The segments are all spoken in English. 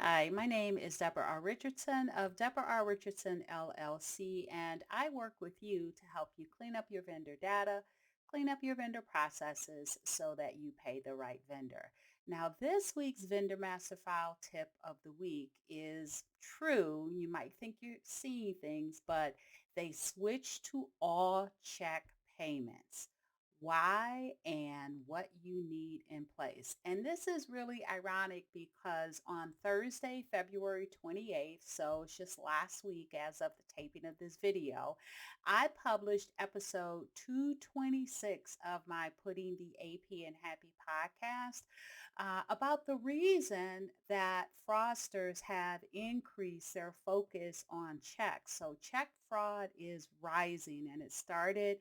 Hi, my name is Debra R. Richardson of Debra R. Richardson LLC, and I work with you to help you clean up your vendor data, clean up your vendor processes so that you pay the right vendor. Now, this week's Vendor Master File tip of the week is true. You might think you're seeing things, but they switch to all check payments. Why and what you need in place. And this is really ironic because on Thursday, February 28th, so it's just last week as of the taping of this video, I published episode 226 of my Putting the AP in Happy podcast about the reason that fraudsters have increased their focus on checks. So check fraud is rising and it started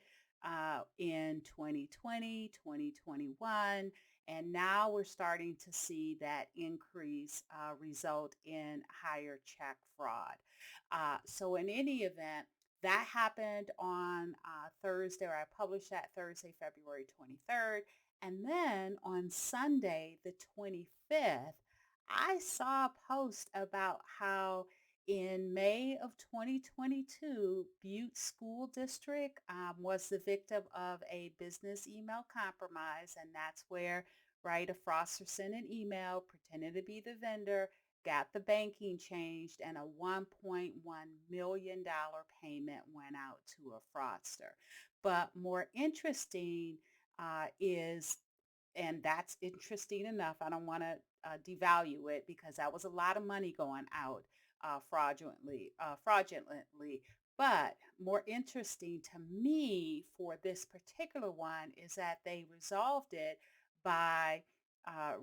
in 2020, 2021, and now we're starting to see that increase result in higher check fraud. So in any event, that happened on Thursday, or I published that Thursday, February 23rd. And then on Sunday, the 25th, I saw a post about how in May of 2022, Butte School District was the victim of a business email compromise, and that's where, right, a fraudster sent an email pretending to be the vendor, got the banking changed, and a $1.1 million payment went out to a fraudster. But more interesting is, and that's interesting enough. I don't want to devalue it because that was a lot of money going out fraudulently. But more interesting to me for this particular one is that they resolved it by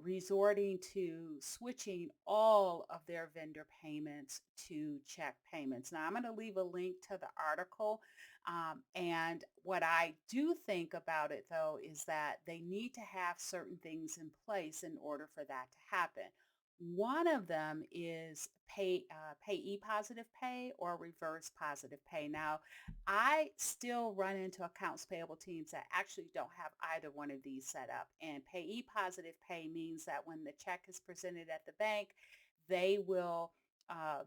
resorting to switching all of their vendor payments to check payments. Now, I'm going to leave a link to the article. And what I do think about it, though, is that they need to have certain things in place in order for that to happen. One of them is payee positive pay or reverse positive pay. Now, I still run into accounts payable teams that actually don't have either one of these set up. And payee positive pay means that when the check is presented at the bank, they will uh,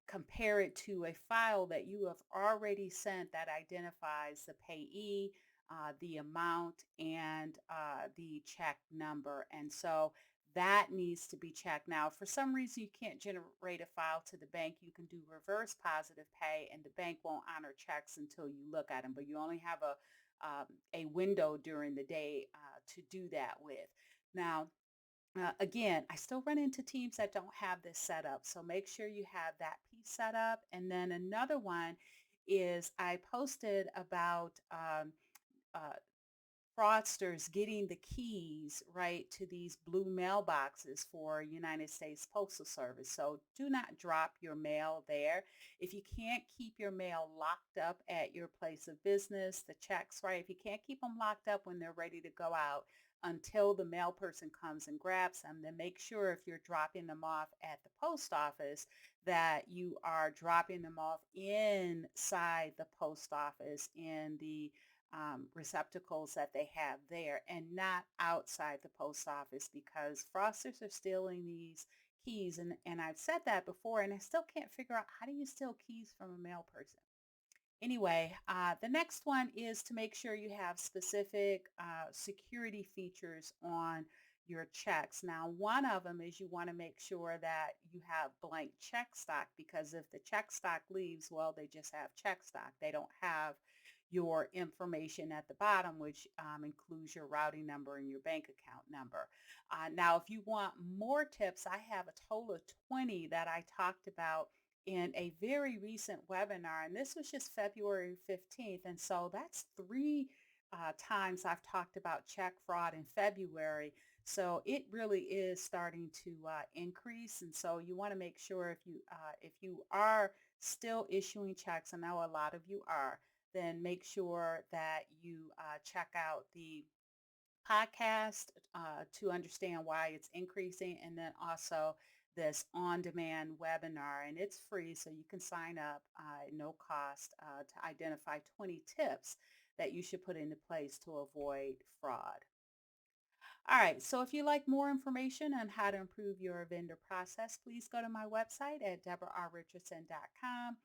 compare it to a file that you have already sent that identifies the payee, the amount, and the check number. And so that needs to be checked. Now, for some reason, you can't generate a file to the bank. You can do reverse positive pay, and the bank won't honor checks until you look at them. But you only have a window during the day to do that with. Now, again, I still run into teams that don't have this set up. So make sure you have that piece set up. And then another one is I posted about uh, fraudsters getting the keys right to these blue mailboxes for United States Postal Service. So do not drop your mail there. If you can't keep your mail locked up at your place of business, the checks, right? If you can't keep them locked up when they're ready to go out until the mail person comes and grabs them, then make sure if you're dropping them off at the post office that you are dropping them off inside the post office in the receptacles that they have there and not outside the post office because fraudsters are stealing these keys. And I've said that before and I still can't figure out how do you steal keys from a mail person. Anyway, the next one is to make sure you have specific security features on your checks. Now, one of them is you want to make sure that you have blank check stock because if the check stock leaves, well, they just have check stock. They don't have your information at the bottom, which includes your routing number and your bank account number. Now, if you want more tips, I have a total of 20 that I talked about in a very recent webinar, and this was just February 15th. And so that's three times I've talked about check fraud in February. So it really is starting to increase. And so you want to make sure if you are still issuing checks, I know a lot of you are, then make sure that you check out the podcast to understand why it's increasing, and then also this on-demand webinar, and it's free, so you can sign up at no cost to identify 20 tips that you should put into place to avoid fraud. All right, so if you like more information on how to improve your vendor process, please go to my website at deborarrichardson.com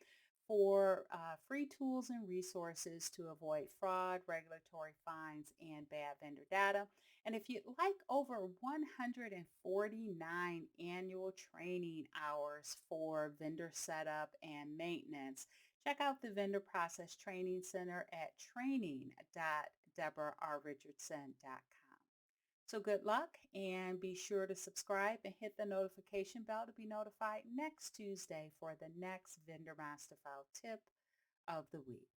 for free tools and resources to avoid fraud, regulatory fines, and bad vendor data. And if you'd like over 149 annual training hours for vendor setup and maintenance, check out the Vendor Process Training Center at training.deborarrichardson.com. So good luck and be sure to subscribe and hit the notification bell to be notified next Tuesday for the next Vendor Masterfile tip of the week.